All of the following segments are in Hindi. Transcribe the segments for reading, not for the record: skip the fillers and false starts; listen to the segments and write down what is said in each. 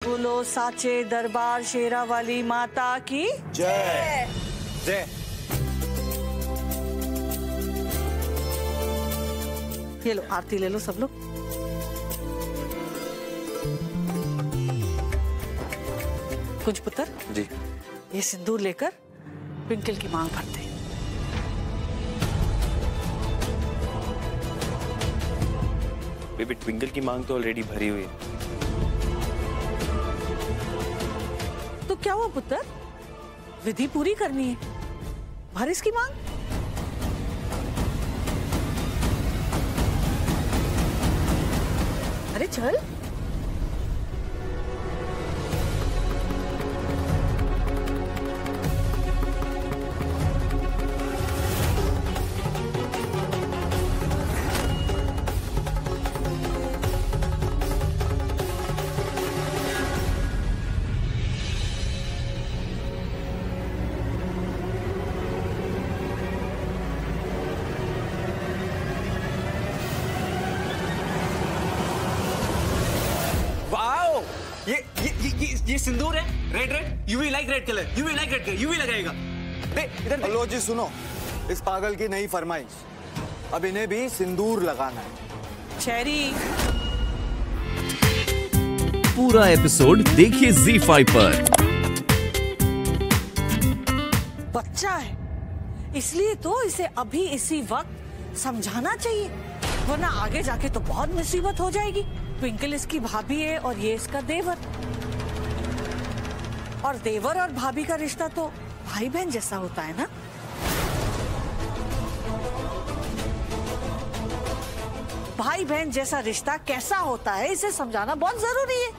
बोलो साचे दरबार शेरा वाली माता की जय जय। ये लो आरती ले लो सब लोग। कुछ पुत्र जी, ये सिंदूर लेकर ट्विंकल की मांग भरते। बेबी ट्विंकल की मांग तो ऑलरेडी भरी हुई है। तो क्या हुआ पुत्र, विधि पूरी करनी है, भर इसकी मांग। अरे चल। ये सिंदूर है, red red. UV like red colour, UV like red colour, UV लगाएगा। इधर हेलो जी, सुनो, इस पागल की नई फरमाइश, अब इन्हें भी सिंदूर लगाना है। चेरी पूरा एपिसोड देखिए ZEE5 पर। बच्चा है इसलिए तो इसे अभी इसी वक्त समझाना चाहिए, वरना आगे जाके तो बहुत मुसीबत हो जाएगी। ट्विंकल इसकी भाभी है और ये इसका देवर, और देवर और भाभी का रिश्ता तो भाई बहन जैसा होता है ना। भाई बहन जैसा रिश्ता कैसा होता है इसे समझाना बहुत जरूरी है।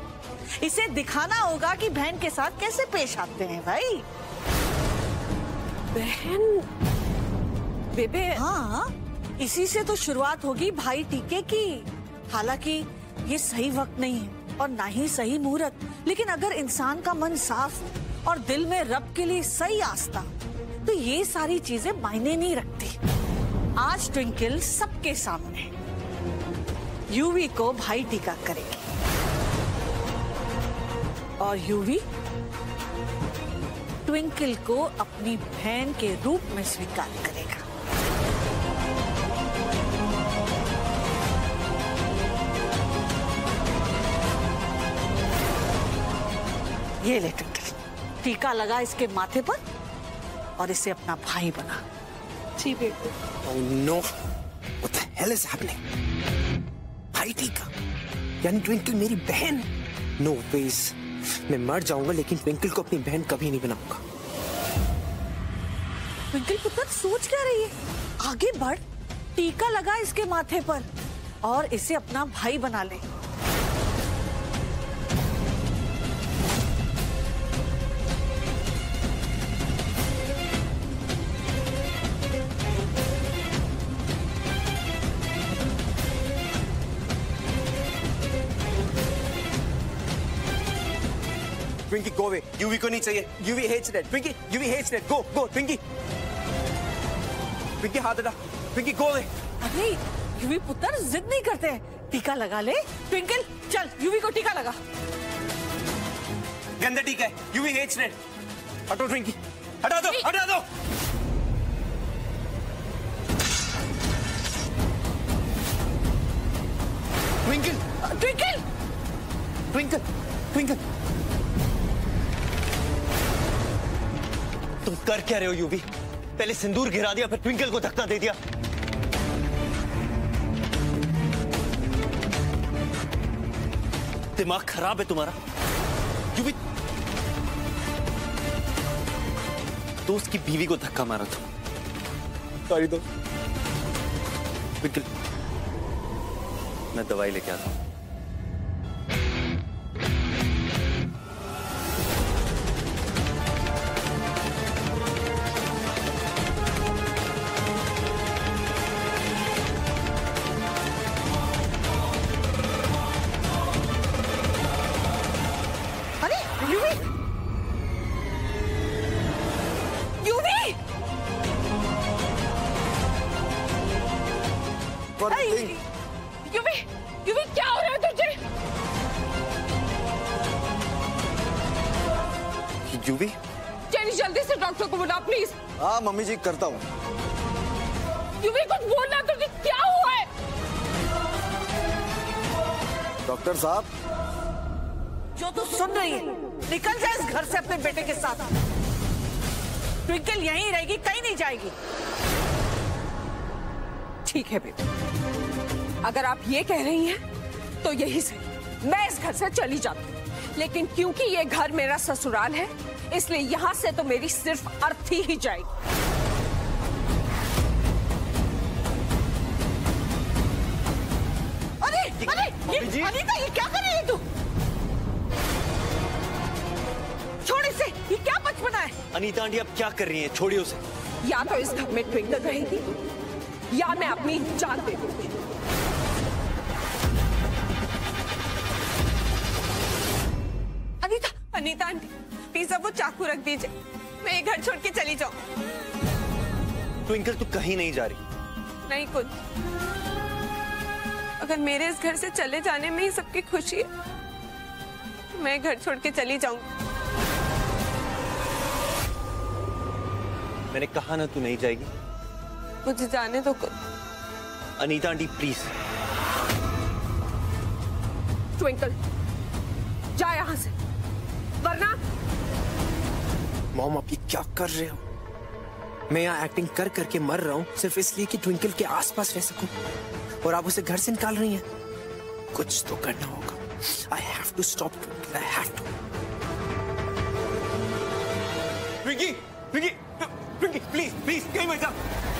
इसे दिखाना होगा कि बहन के साथ कैसे पेश आते हैं भाई। बहन बेबे, हाँ, इसी से तो शुरुआत होगी भाई टीके की। हालांकि ये सही वक्त नहीं है और ना ही सही मुहूर्त, लेकिन अगर इंसान का मन साफ और दिल में रब के लिए सही आस्था, तो ये सारी चीजें मायने नहीं रखती। आज ट्विंकल सबके सामने यूवी को भाई टीका करेगी और यूवी ट्विंकल को अपनी बहन के रूप में स्वीकार करेगा। ये ले ट्विंकल, टीका लगा इसके माथे पर और इसे अपना भाई बना। जी बेबे। Oh no! What the hell is happening? भाई टीका यानी ट्विंकल मेरी बहन? No ways! मैं मर जाऊंगा लेकिन ट्विंकल को अपनी बहन कभी नहीं बनाऊंगा। ट्विंकल पुत्र सोच क्या रही है? आगे बढ़, टीका लगा इसके माथे पर और इसे अपना भाई बना ले। ट्विंकी गो अवे, यूवी को नहीं चाहिए। Yuvi hates that. Twinky, Yuvi hates that. Go go Twinky. Twinky हाथ हटा। Twinky go away. अरे यूवी पुत्र जिद नहीं करते हैं, टीका लगा ले। ट्विंकल चल, यूवी को टीका लगा। गंदा टीका है, यूवी हेट्स दैट। हटो ट्विंकी, हटा दो, हटा दो। ट्विंकल, ट्विंकल ट्विंकल, ट्विंकल, तुम कर क्या रहे हो यूवी? पहले सिंदूर गिरा दिया, फिर ट्विंकल को धक्का दे दिया। दिमाग खराब है तुम्हारा यूवी। दोस्त की बीवी को धक्का मारा तुम। सॉरी दोस्त। ट्विंकल, मैं दवाई लेके आता हूं। यूवी, यूवी क्या हो रहा है तुझे? यूवी? चलिए जल्दी से डॉक्टर को बुला प्लीज। हाँ मम्मी जी करता हूँ। यूवी कुछ बोलना, तुझे क्या हुआ है? डॉक्टर साहब। जो तू सुन रही है, निकल जा इस घर से अपने बेटे के साथ। ट्विंकल यहीं रहेगी, कहीं नहीं जाएगी। ठीक है बेटे, अगर आप ये कह रही हैं तो यही सही, मैं इस घर से चली जाती हूँ। लेकिन क्योंकि ये घर मेरा ससुराल है, इसलिए यहाँ से तो मेरी सिर्फ अर्थी ही जाएगी। अरे अरे ये अनीता, ये क्या कर रही है तू? छोड़ इसे, ये क्या बचपना है? अनीता आंटी आप क्या कर रही हैं? छोड़िए उसे। या तो इस घर में ट्विंकल रहेगी या मैं अपनी जान दे दूंगी। अनीता आंटी प्लीज अब वो चाकू रख दीजिए, मैं ये घर छोड़ के चली जाऊं। ट्विंकल तू कहीं नहीं जा रही। नहीं कुछ, अगर मेरे इस घर से चले जाने में ही सबकी खुशी है, मैं घर छोड़ के चली जाऊंगी। मैंने कहा ना तू नहीं जाएगी। मुझे जाने दो कुछ। Anita aunty please. ट्विंकल जा यहाँ से, वरना। मॉम आप ये क्या कर रहे हो? मैं यहाँ एक्टिंग कर करके मर रहा हूँ सिर्फ इसलिए कि ट्विंकल के आसपास रह सकूं, और आप उसे घर से निकाल रही हैं। कुछ तो करना होगा। I have to stop twinkle, I have to। Vicky, Vicky, Vicky please please कहीं मत जा।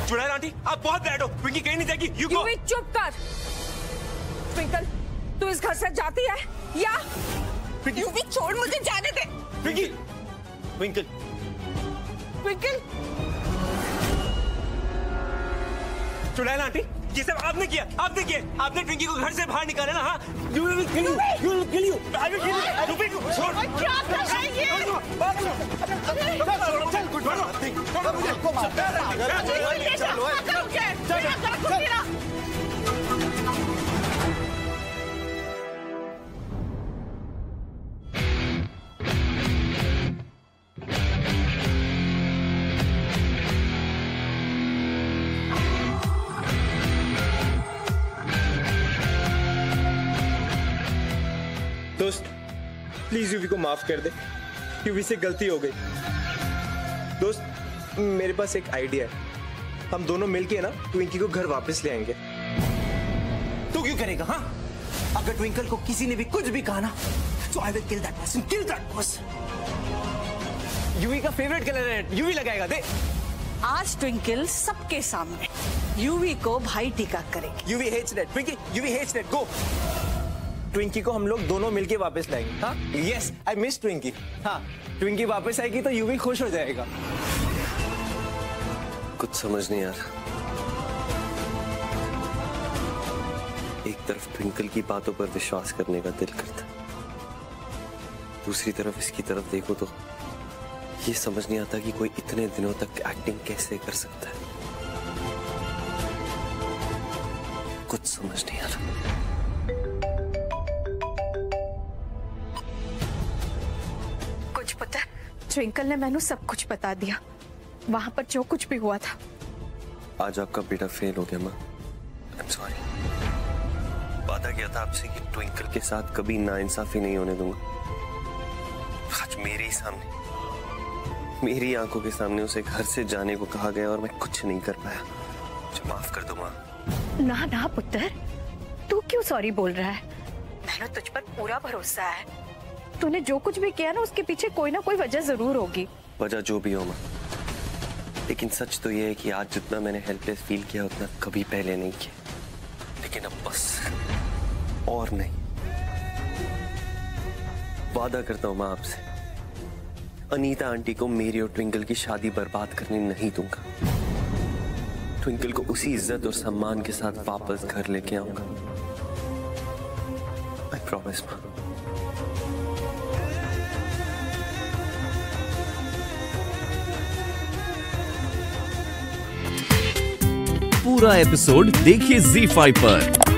चुड़ैल आंटी आप बहुत बैड हो। विकी कहीं नहीं जाएगी। You go. चुप कर। ट्विंकल तू इस घर से जाती है या? यूवी छोड़, मुझे जाने दे। विकी, ट्विंकल, ट्विंकल। चुड़ैल आंटी ये सब आपने किया, आपने किया। आपने ट्विंकी को घर से बाहर निकाला ना। हाँ you will kill you, you will kill you. I will kill you. Twinky छोड़। क्या कर रहा है ये? दोस्त प्लीज यूवी को माफ कर दे, यूवी से गलती हो गई। दोस्त मेरे पास एक आइडिया है, हम दोनों मिलके ना ट्विंकी को घर वापस ले आएंगे। तू क्यों करेगा? हाँ, अगर ट्विंकल को किसी ने भी कुछ भी कहा ना, तो आई will kill that person, kill that person. UV का फेवरेट कलर है, यूवी लगाएगा। दे आज ट्विंकल सबके सामने यूवी को भाई टीका करेगी। Yuvi hates that, Twinky Yuvi hates that. Go. Twinky को हम लोग दोनों मिलके वापस लाएंगे। हाँ यस, आई मिस ट्विंकी। हाँ ट्विंकी वापस आएगी तो यूवी खुश हो जाएगा। कुछ समझ नहीं आ रहा। एक तरफ ट्विंकल की बातों पर विश्वास करने का दिल करता, दूसरी तरफ इसकी तरफ देखो तो ये समझ नहीं आता कि कोई इतने दिनों तक एक्टिंग कैसे कर सकता है। कुछ समझ नहीं आ रहा। कुछ पता? ट्विंकल ने मैंने सब कुछ बता दिया, वहां पर जो कुछ भी हुआ था। आज आपका बेटा फेल हो गया माँ। I am sorry. वादा किया था आपसे कि ट्विंकल के साथ कभी नाइंसाफी नहीं होने दूंगा। आज मेरे ही सामने, मेरी आंखों के सामने उसे घर से जाने को कहा गया और मैं कुछ नहीं कर पाया। मुझे माफ कर दो माँ। ना ना पुत्र, तू क्यों सॉरी बोल रहा है? मैंने तुझ पर पूरा भरोसा है। तूने जो कुछ भी किया ना, उसके पीछे कोई ना कोई वजह जरूर होगी। वजह जो भी हो माँ, लेकिन सच तो ये है कि आज जितना मैंने हेल्पलेस फील किया उतना कभी पहले नहीं किया। लेकिन अब बस और नहीं। वादा करता हूँ माँ आपसे, अनीता आंटी को मेरी और ट्विंकल की शादी बर्बाद करने नहीं दूंगा। ट्विंकल को उसी इज्जत और सम्मान के साथ वापस घर लेके आऊंगा। आई प्रॉमिस माँ। पूरा एपिसोड देखिए ZEE5 पर।